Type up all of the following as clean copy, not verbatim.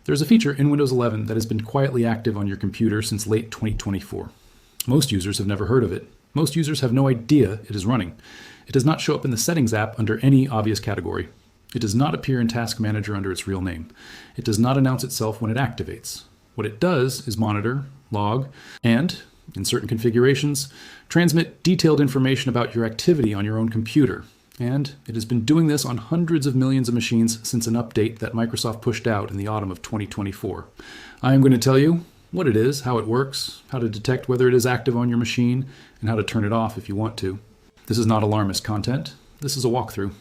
There's a feature in Windows 11 that has been quietly active on your computer since late 2024. Most users have never heard of it. Most users have no idea it is running. It does not show up in the Settings app under any obvious category. It does not appear in Task Manager under its real name. It does not announce itself when it activates. What it does is monitor, log, and, in certain configurations, transmit detailed information about your activity on your own computer. And it has been doing this on hundreds of millions of machines since an update that Microsoft pushed out in the autumn of 2024. I am going to tell you what it is, how it works, how to detect whether it is active on your machine, and how to turn it off if you want to. This is not alarmist content. This is a walkthrough.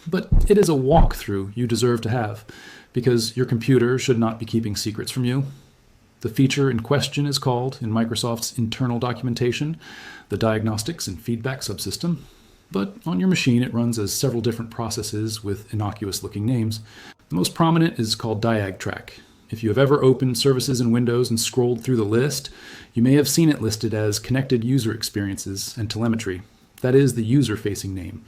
But it is a walkthrough you deserve to have, because your computer should not be keeping secrets from you. The feature in question is called, in Microsoft's internal documentation, the Diagnostics and Feedback Subsystem. But on your machine, it runs as several different processes with innocuous-looking names. The most prominent is called DiagTrack. If you have ever opened services in Windows and scrolled through the list, you may have seen it listed as Connected User Experiences and Telemetry. That is the user-facing name.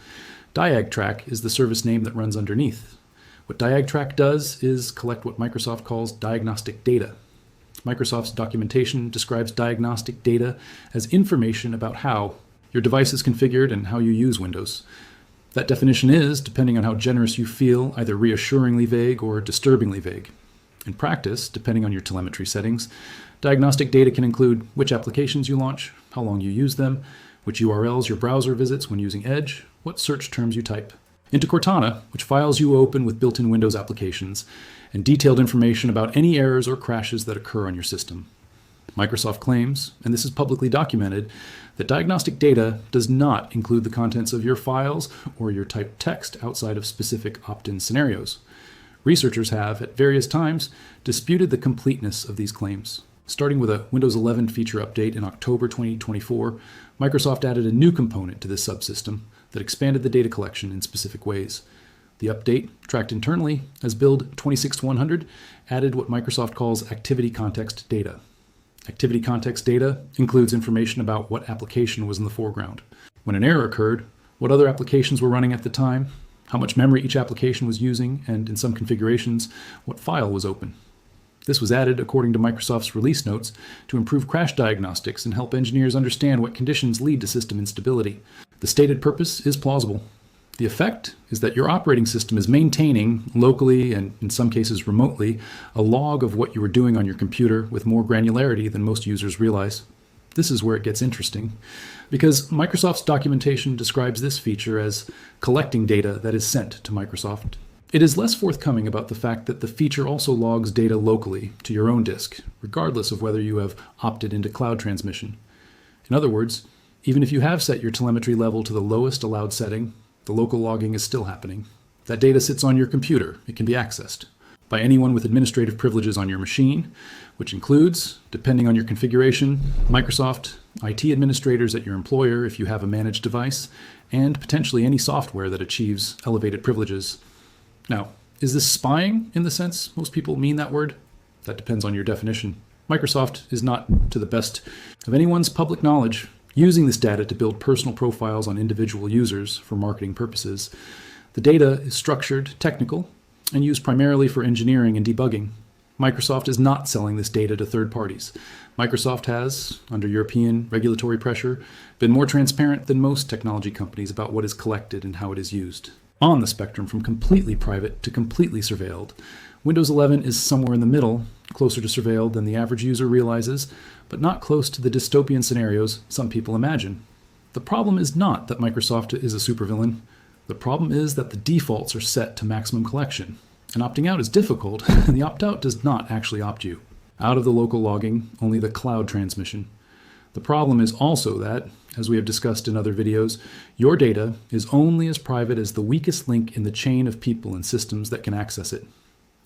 DiagTrack is the service name that runs underneath. What DiagTrack does is collect what Microsoft calls diagnostic data. Microsoft's documentation describes diagnostic data as information about how your device is configured and how you use Windows. That definition is, depending on how generous you feel, either reassuringly vague or disturbingly vague. In practice, depending on your telemetry settings, diagnostic data can include which applications you launch, how long you use them, which URLs your browser visits when using Edge, what search terms you type, into Cortana, which files you open with built-in Windows applications, and detailed information about any errors or crashes that occur on your system. Microsoft claims, and this is publicly documented, that diagnostic data does not include the contents of your files or your typed text outside of specific opt-in scenarios. Researchers have, at various times, disputed the completeness of these claims. Starting with a Windows 11 feature update in October 2024, Microsoft added a new component to this subsystem that expanded the data collection in specific ways. The update, tracked internally as Build 26100, added what Microsoft calls activity context data. Activity context data includes information about what application was in the foreground, when an error occurred, what other applications were running at the time, how much memory each application was using, and in some configurations, what file was open. This was added according to Microsoft's release notes to improve crash diagnostics and help engineers understand what conditions lead to system instability. The stated purpose is plausible. The effect is that your operating system is maintaining, locally and in some cases remotely, a log of what you are doing on your computer with more granularity than most users realize. This is where it gets interesting, because Microsoft's documentation describes this feature as collecting data that is sent to Microsoft. It is less forthcoming about the fact that the feature also logs data locally to your own disk, regardless of whether you have opted into cloud transmission. In other words, even if you have set your telemetry level to the lowest allowed setting, the local logging is still happening. That data sits on your computer. It can be accessed by anyone with administrative privileges on your machine, which includes, depending on your configuration, Microsoft, IT administrators at your employer if you have a managed device, and potentially any software that achieves elevated privileges. Now, is this spying in the sense most people mean that word? That depends on your definition. Microsoft is not, to the best of anyone's public knowledge, using this data to build personal profiles on individual users for marketing purposes. The data is structured, technical, and used primarily for engineering and debugging. Microsoft is not selling this data to third parties. Microsoft has, under European regulatory pressure, been more transparent than most technology companies about what is collected and how it is used. On the spectrum from completely private to completely surveilled, Windows 11 is somewhere in the middle, closer to surveilled than the average user realizes, but not close to the dystopian scenarios some people imagine. The problem is not that Microsoft is a supervillain. The problem is that the defaults are set to maximum collection. And opting out is difficult, and the opt-out does not actually opt you out of the local logging, only the cloud transmission. The problem is also that, as we have discussed in other videos, your data is only as private as the weakest link in the chain of people and systems that can access it.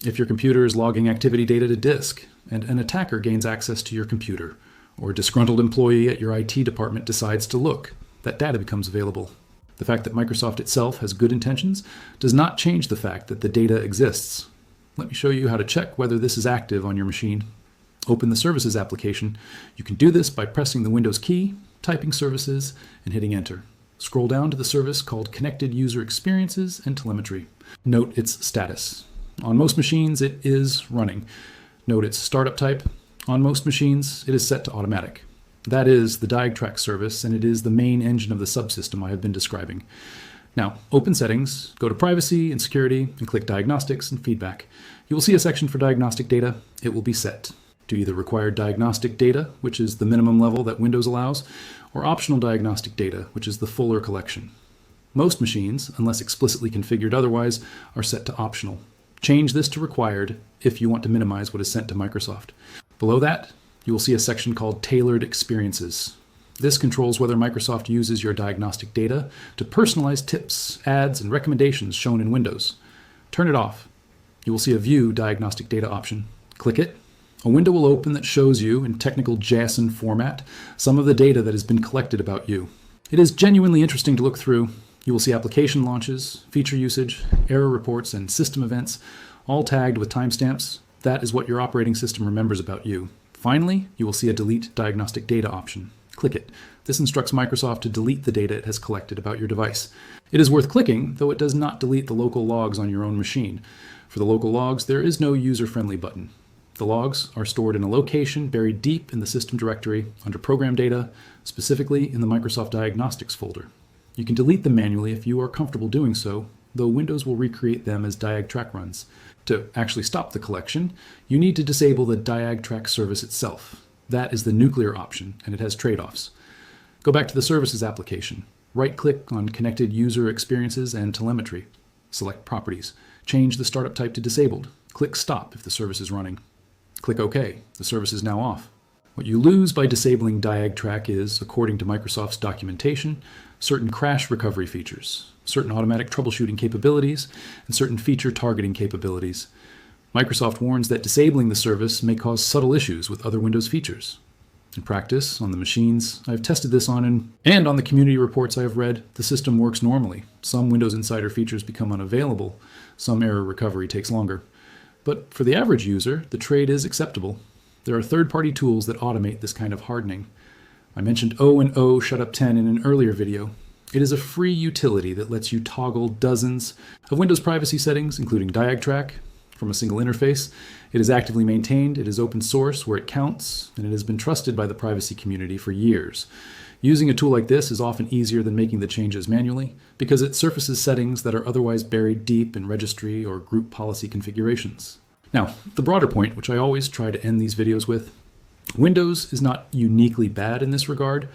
If your computer is logging activity data to disk, and an attacker gains access to your computer, or a disgruntled employee at your IT department decides to look, that data becomes available. The fact that Microsoft itself has good intentions does not change the fact that the data exists. Let me show you how to check whether this is active on your machine. Open the Services application. You can do this by pressing the Windows key, typing Services, and hitting Enter. Scroll down to the service called Connected User Experiences and Telemetry. Note its status. On most machines, it is running. Note its startup type. On most machines, it is set to automatic. That is the DiagTrack service, and it is the main engine of the subsystem I have been describing. Now, open Settings, go to Privacy and Security, and click Diagnostics and Feedback. You will see a section for diagnostic data. It will be set to either required diagnostic data, which is the minimum level that Windows allows, or optional diagnostic data, which is the fuller collection. Most machines, unless explicitly configured otherwise, are set to optional. Change this to required if you want to minimize what is sent to Microsoft. Below that, you will see a section called Tailored Experiences. This controls whether Microsoft uses your diagnostic data to personalize tips, ads, and recommendations shown in Windows. Turn it off. You will see a View Diagnostic Data option. Click it. A window will open that shows you, in technical JSON format, some of the data that has been collected about you. It is genuinely interesting to look through. You will see application launches, feature usage, error reports, and system events, all tagged with timestamps. That is what your operating system remembers about you. Finally, you will see a Delete Diagnostic Data option. Click it. This instructs Microsoft to delete the data it has collected about your device. It is worth clicking, though it does not delete the local logs on your own machine. For the local logs, there is no user-friendly button. The logs are stored in a location buried deep in the system directory under Program Data, specifically in the Microsoft Diagnostics folder. You can delete them manually if you are comfortable doing so, though Windows will recreate them as DiagTrack runs. To actually stop the collection, you need to disable the DiagTrack service itself. That is the nuclear option, and it has trade-offs. Go back to the Services application. Right-click on Connected User Experiences and Telemetry. Select Properties. Change the startup type to Disabled. Click Stop if the service is running. Click OK. The service is now off. What you lose by disabling DiagTrack is, according to Microsoft's documentation, certain crash recovery features, certain automatic troubleshooting capabilities, and certain feature targeting capabilities. Microsoft warns that disabling the service may cause subtle issues with other Windows features. In practice, on the machines I have tested this on and on the community reports I have read, the system works normally. Some Windows Insider features become unavailable. Some error recovery takes longer. But for the average user, the trade is acceptable. There are third-party tools that automate this kind of hardening. I mentioned O&O Shutup 10 in an earlier video. It is a free utility that lets you toggle dozens of Windows privacy settings, including DiagTrack, from a single interface. It is actively maintained, it is open source where it counts, and it has been trusted by the privacy community for years. Using a tool like this is often easier than making the changes manually, because it surfaces settings that are otherwise buried deep in registry or group policy configurations. Now, the broader point, which I always try to end these videos with, Windows is not uniquely bad in this regard.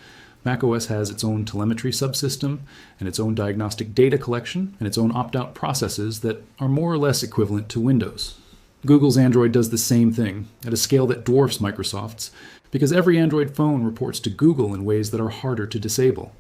macOS has its own telemetry subsystem and its own diagnostic data collection and its own opt-out processes that are more or less equivalent to Windows. Google's Android does the same thing at a scale that dwarfs Microsoft's because every Android phone reports to Google in ways that are harder to disable.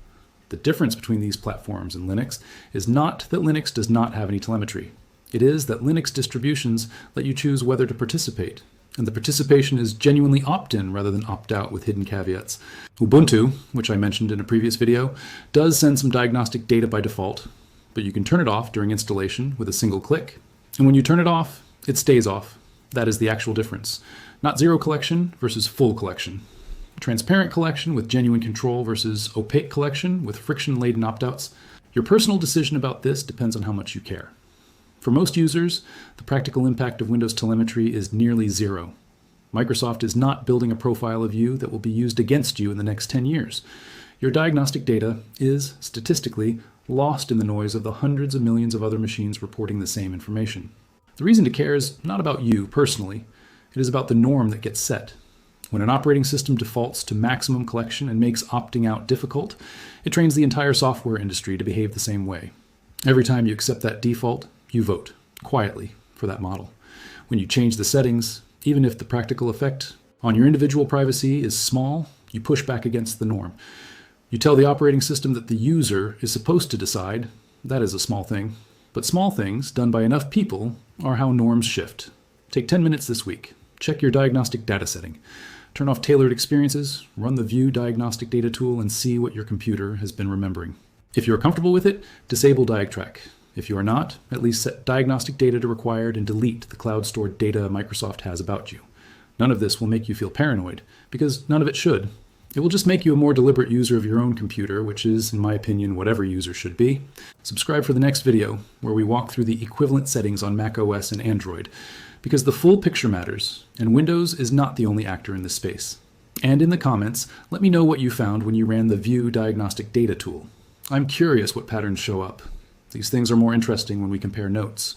The difference between these platforms and Linux is not that Linux does not have any telemetry. It is that Linux distributions let you choose whether to participate, and the participation is genuinely opt-in rather than opt-out with hidden caveats. Ubuntu, which I mentioned in a previous video, does send some diagnostic data by default, but you can turn it off during installation with a single click, and when you turn it off, it stays off. That is the actual difference. Not zero collection versus full collection. Transparent collection with genuine control versus opaque collection with friction-laden opt-outs. Your personal decision about this depends on how much you care. For most users, the practical impact of Windows telemetry is nearly zero. Microsoft is not building a profile of you that will be used against you in the next 10 years. Your diagnostic data is, statistically, lost in the noise of the hundreds of millions of other machines reporting the same information. The reason to care is not about you personally. It is about the norm that gets set. When an operating system defaults to maximum collection and makes opting out difficult, it trains the entire software industry to behave the same way. Every time you accept that default, you vote, quietly, for that model. When you change the settings, even if the practical effect on your individual privacy is small, you push back against the norm. You tell the operating system that the user is supposed to decide. That is a small thing. But small things, done by enough people, are how norms shift. Take 10 minutes this week. Check your diagnostic data setting. Turn off tailored experiences, run the View Diagnostic Data tool, and see what your computer has been remembering. If you are comfortable with it, disable DiagTrack. If you are not, at least set diagnostic data to required and delete the cloud-stored data Microsoft has about you. None of this will make you feel paranoid, because none of it should. It will just make you a more deliberate user of your own computer, which is, in my opinion, what every user should be. Subscribe for the next video, where we walk through the equivalent settings on macOS and Android, because the full picture matters, and Windows is not the only actor in this space. And in the comments, let me know what you found when you ran the View Diagnostic Data tool. I'm curious what patterns show up. These things are more interesting when we compare notes.